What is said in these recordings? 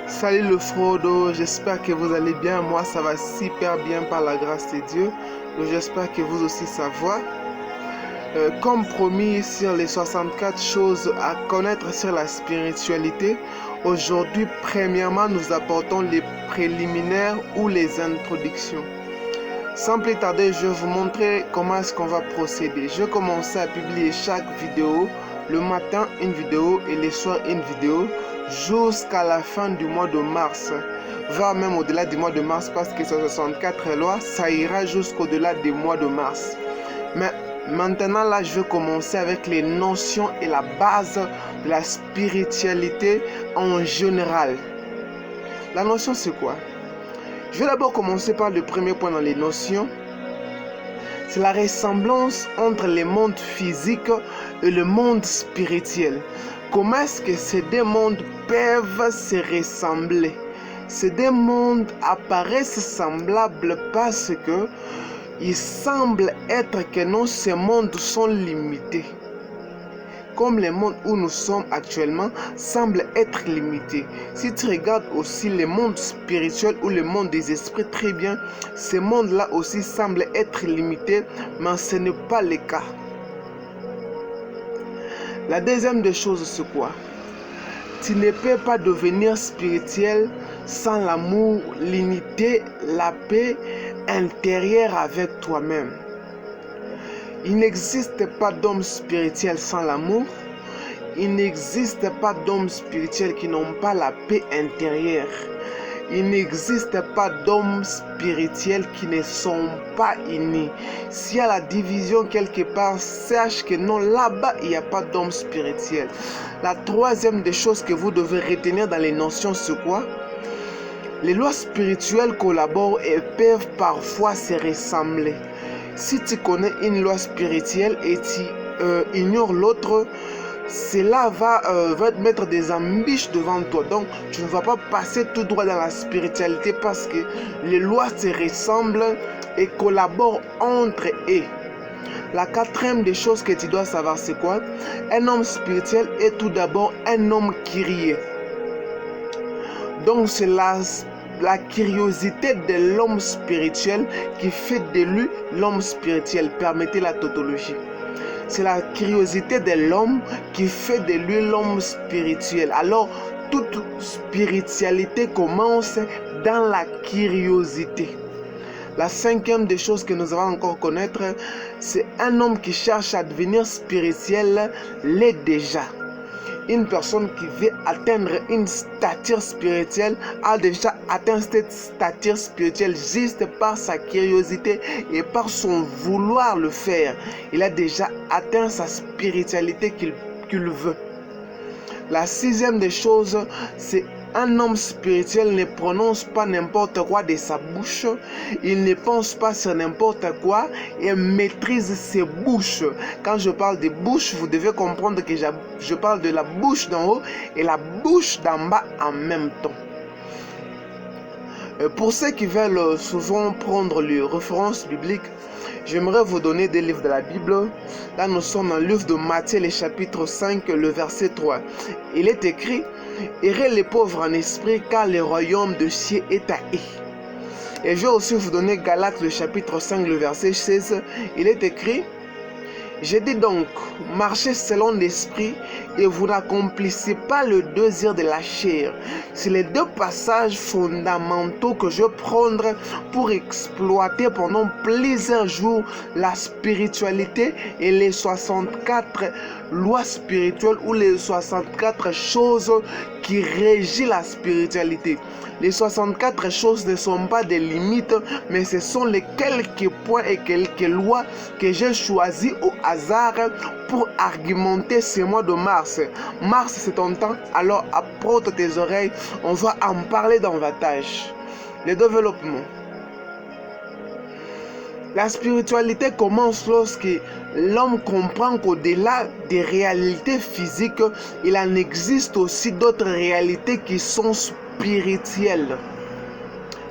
Salut le Frodo, j'espère que vous allez bien. Moi ça va super bien par la grâce de Dieu. J'espère que vous aussi ça va. Comme promis sur les 64 choses à connaître sur la spiritualité, aujourd'hui premièrement nous apportons les préliminaires ou les introductions. Sans plus tarder, je vais vous montrer comment est-ce qu'on va procéder. Je vais commencer à publier chaque vidéo, le matin une vidéo et le soir une vidéo, jusqu'à la fin du mois de mars, voire même au-delà du mois de mars, parce que ces 64 lois, ça ira jusqu'au-delà du mois de mars. Mais maintenant, là, je vais commencer avec les notions et la base de la spiritualité en général. La notion, c'est quoi? Je vais d'abord commencer par le premier point dans les notions. C'est la ressemblance entre le monde physique et le monde spirituel. Comment est-ce que ces deux mondes peuvent se ressembler? Ces deux mondes apparaissent semblables parce que il semble être que non, ces mondes sont limités. Comme le monde où nous sommes actuellement semble être limité. Si tu regardes aussi le monde spirituel ou le monde des esprits, très bien, ce monde-là aussi semble être limité, mais ce n'est pas le cas. La deuxième des choses, c'est quoi? Tu ne peux pas devenir spirituel sans l'amour, l'unité, la paix intérieure avec toi-même. Il n'existe pas d'homme spirituel sans l'amour. Il n'existe pas d'hommes spirituels qui n'ont pas la paix intérieure. Il n'existe pas d'hommes spirituels qui ne sont pas unis. S'il y a la division quelque part, sache que non, là-bas, il n'y a pas d'hommes spirituels. La troisième des choses que vous devez retenir dans les notions, c'est quoi? Les lois spirituelles collaborent et peuvent parfois se ressembler. Si tu connais une loi spirituelle et tu ignores l'autre, cela va te mettre des embûches devant toi. Donc, tu ne vas pas passer tout droit dans la spiritualité parce que les lois se ressemblent et collaborent entre eux. La quatrième des choses que tu dois savoir, c'est quoi? Un homme spirituel est tout d'abord un homme curieux. Donc, c'est la curiosité de l'homme spirituel qui fait de lui l'homme spirituel. Permettez la tautologie. C'est la curiosité de l'homme qui fait de lui l'homme spirituel. Alors, toute spiritualité commence dans la curiosité. La cinquième des choses que nous allons encore connaître, c'est un homme qui cherche à devenir spirituel, l'est déjà. Une personne qui veut atteindre une stature spirituelle a déjà atteint cette stature spirituelle juste par sa curiosité et par son vouloir le faire. Il a déjà atteint sa spiritualité qu'il veut. La sixième des choses, c'est un homme spirituel ne prononce pas n'importe quoi de sa bouche. Il ne pense pas sur n'importe quoi et maîtrise ses bouches. Quand je parle de bouche, vous devez comprendre que je parle de la bouche d'en haut et la bouche d'en bas en même temps. Pour ceux qui veulent souvent prendre les références bibliques, j'aimerais vous donner des livres de la Bible. Là, nous sommes dans le livre de Matthieu, le chapitre 5, le verset 3. Il est écrit: « Errez les pauvres en esprit, car le royaume de cieux est à eux. » Et je vais aussi vous donner Galates, le chapitre 5, le verset 16. Il est écrit: « Je dis donc, marchez selon l'esprit et vous n'accomplissez pas le désir de la chair. » C'est les deux passages fondamentaux que je vais prendre pour exploiter pendant plusieurs jours la spiritualité et les 64 lois spirituelles ou les 64 choses qui régissent la spiritualité. Les 64 choses ne sont pas des limites, mais ce sont les quelques points et quelques lois que j'ai choisis au hasard pour argumenter ce mois de mars. Mars, c'est ton temps, alors apporte tes oreilles, on va en parler davantage. Le développement. La spiritualité commence lorsque l'homme comprend qu'au-delà des réalités physiques, il en existe aussi d'autres réalités qui sont spirituelles.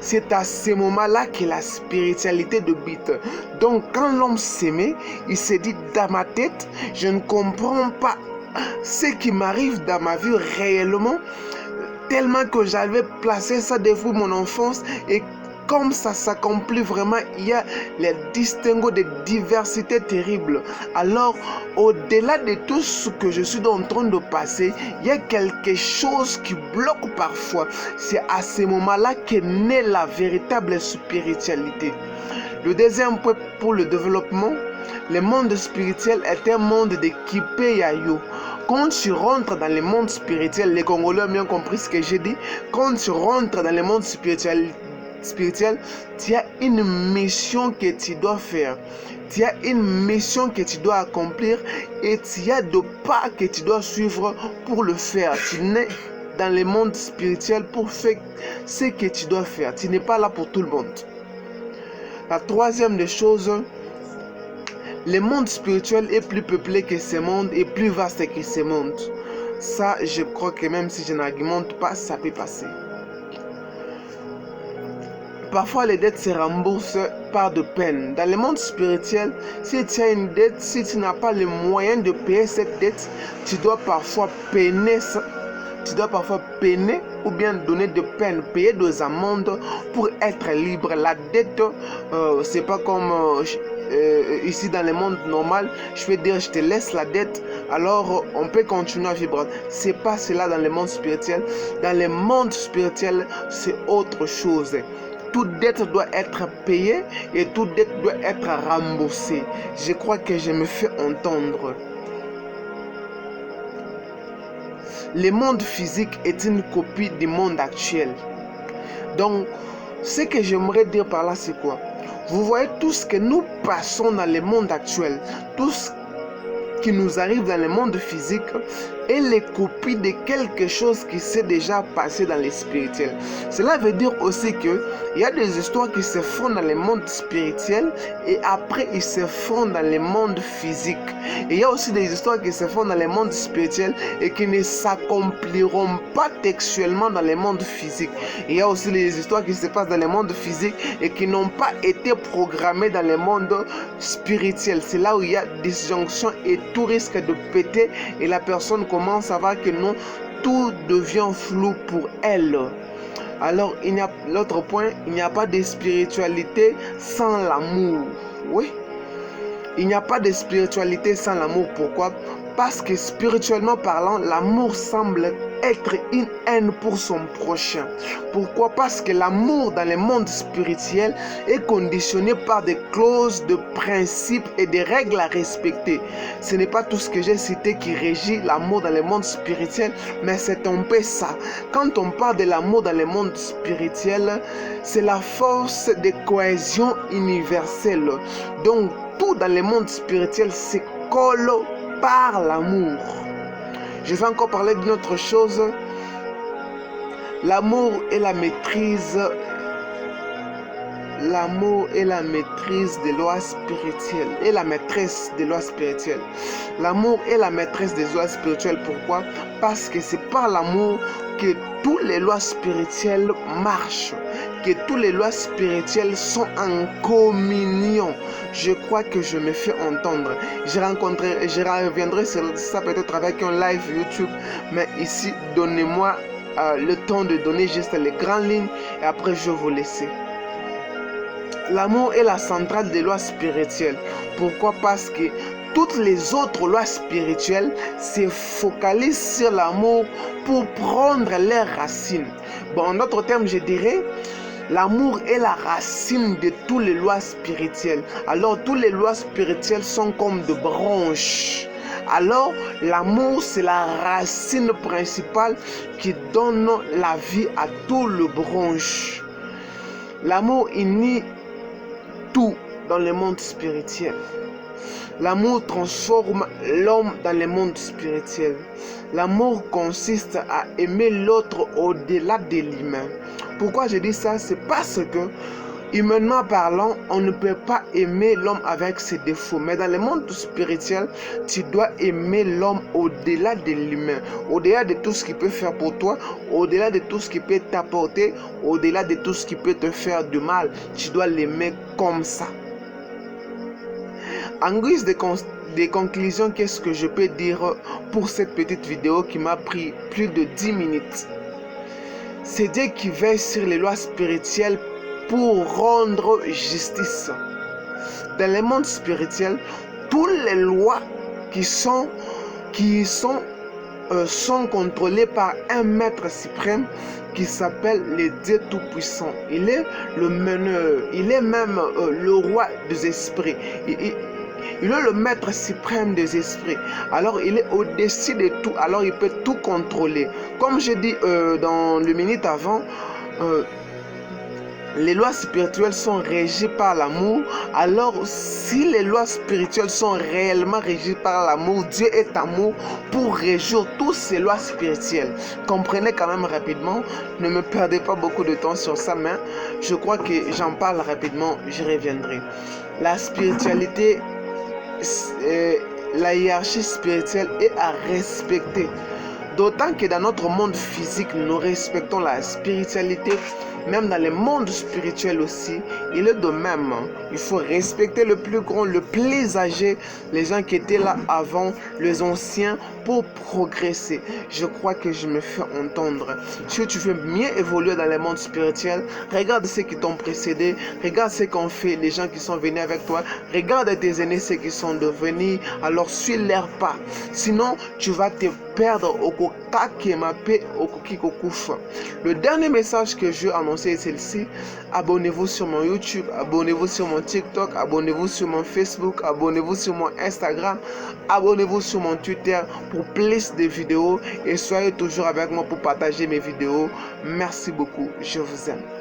C'est à ce moment-là que la spiritualité débute. Donc quand l'homme s'aimait, il se dit dans ma tête, je ne comprends pas ce qui m'arrive dans ma vie réellement. tellement que j'avais placé ça depuis mon enfance et comme ça s'accomplit vraiment, il y a les distinguos de diversité terrible. Alors, au-delà de tout ce que je suis en train de passer, il y a quelque chose qui bloque parfois. C'est à ce moment-là qu'est née la véritable spiritualité. Le deuxième point pour le développement, le monde spirituel est un monde d'équipés yayo. Quand tu rentres dans le monde spirituel, les Congolais ont bien compris ce que j'ai dit. Quand tu rentres dans le monde spirituel, tu as une mission que tu dois faire. Tu as une mission que tu dois accomplir et tu as des pas que tu dois suivre pour le faire. Tu n'es dans le monde spirituel pour faire ce que tu dois faire. Tu n'es pas là pour tout le monde. La troisième des choses, le monde spirituel est plus peuplé que ce monde et plus vaste que ce monde. Ça, je crois que même si je n'argumente pas, ça peut passer. Parfois, les dettes se remboursent par de peine. Dans le monde spirituel, si tu as une dette, si tu n'as pas les moyens de payer cette dette, tu dois parfois peiner ça. Tu dois parfois peiner ou bien donner de peine, payer des amendes pour être libre. La dette, c'est pas comme ici dans le monde normal. Je vais dire, je te laisse la dette, alors on peut continuer à vivre. C'est pas cela dans le monde spirituel. Dans le monde spirituel, c'est autre chose. Toute dette doit être payée et toute dette doit être remboursée. Je crois que je me fais entendre. Le monde physique est une copie du monde actuel. Donc, ce que j'aimerais dire par là, c'est quoi? Vous voyez tout ce que nous passons dans le monde actuel, tout ce qui nous arrive dans le monde physique est les copies de quelque chose qui s'est déjà passé dans le spirituel. Cela veut dire aussi que il y a des histoires qui se font dans le monde spirituel et après ils se font dans le monde physique. Et il y a aussi des histoires qui se font dans le monde spirituel et qui ne s'accompliront pas textuellement dans le monde physique. Et il y a aussi des histoires qui se passent dans le monde physique et qui n'ont pas été programmées dans le monde spirituel. C'est là où il y a disjonction et tout risque de péter et la personne commence à voir que non, tout devient flou pour elle. Alors, l'autre point, il n'y a pas de spiritualité sans l'amour. Oui, il n'y a pas de spiritualité sans l'amour. Pourquoi? Parce que spirituellement parlant, l'amour semble être une haine pour son prochain. Pourquoi? Parce que l'amour dans le monde spirituel est conditionné par des clauses de principes et des règles à respecter. Ce n'est pas tout ce que j'ai cité qui régit l'amour dans le monde spirituel, mais c'est un peu ça. Quand on parle de l'amour dans le monde spirituel, c'est la force de cohésion universelle. Donc, tout dans le monde spirituel se colle par l'amour. Je vais encore parler d'une autre chose. L'amour et la maîtrise. L'amour est la maîtrise des lois spirituelles. Et la maîtresse des lois spirituelles. L'amour est la maîtresse des lois spirituelles. Pourquoi? Parce que c'est par l'amour que toutes les lois spirituelles marchent. Que toutes les lois spirituelles sont en communion. Je crois que je me fais entendre. Je reviendrai sur ça peut-être avec un live YouTube. Mais ici, donnez-moi le temps de donner juste les grandes lignes. Et après, je vais vous laisser. L'amour est la centrale des lois spirituelles. Pourquoi? Parce que toutes les autres lois spirituelles se focalisent sur l'amour pour prendre leurs racines. Bon, en d'autres termes, je dirais, l'amour est la racine de toutes les lois spirituelles. Alors, toutes les lois spirituelles sont comme de branches. Alors, l'amour, c'est la racine principale qui donne la vie à toutes les branches. L'amour unit tout dans le monde spirituel. L'amour transforme l'homme dans le monde spirituel. L'amour consiste à aimer l'autre au-delà de l'humain. Pourquoi je dis ça? C'est parce que, humainement parlant, on ne peut pas aimer l'homme avec ses défauts. Mais dans le monde spirituel, tu dois aimer l'homme au-delà de l'humain. Au-delà de tout ce qu'il peut faire pour toi, au-delà de tout ce qu'il peut t'apporter, au-delà de tout ce qui peut te faire du mal. Tu dois l'aimer comme ça. En guise de conclusion, qu'est-ce que je peux dire pour cette petite vidéo qui m'a pris plus de 10 minutes? C'est Dieu qui veille sur les lois spirituelles pour rendre justice. Dans le monde spirituel, toutes les lois qui sont contrôlées par un maître suprême qui s'appelle le Dieu Tout-Puissant. Il est le meneur, il est même le roi des esprits. Il est le maître suprême des esprits. Alors il est au-dessus de tout. Alors il peut tout contrôler. Comme je dis dans le minute avant, les lois spirituelles sont régies par l'amour. Alors si les lois spirituelles sont réellement régies par l'amour, Dieu est amour pour régir toutes ces lois spirituelles. Comprenez quand même rapidement. Ne me perdez pas beaucoup de temps sur ça, mais je crois que j'en parle rapidement. Je reviendrai. La spiritualité, la hiérarchie spirituelle est à respecter. D'autant que dans notre monde physique, nous respectons la spiritualité. Même dans le monde spirituel aussi, il est de même. Il faut respecter le plus grand, le plus âgé, les gens qui étaient là avant, les anciens, pour progresser. Je crois que je me fais entendre. Si tu veux mieux évoluer dans le monde spirituel, regarde ceux qui t'ont précédé, regarde ce qu'ont fait les gens qui sont venus avec toi, regarde tes aînés, ceux qui sont devenus, alors suis leur pas. Sinon, tu vas te perdre au Le dernier message que je veux annoncer est celle-ci. Abonnez-vous sur mon YouTube, abonnez-vous sur mon TikTok, abonnez-vous sur mon Facebook, abonnez-vous sur mon Instagram, abonnez-vous sur mon Twitter pour plus de vidéos et soyez toujours avec moi pour partager mes vidéos. Merci beaucoup, je vous aime.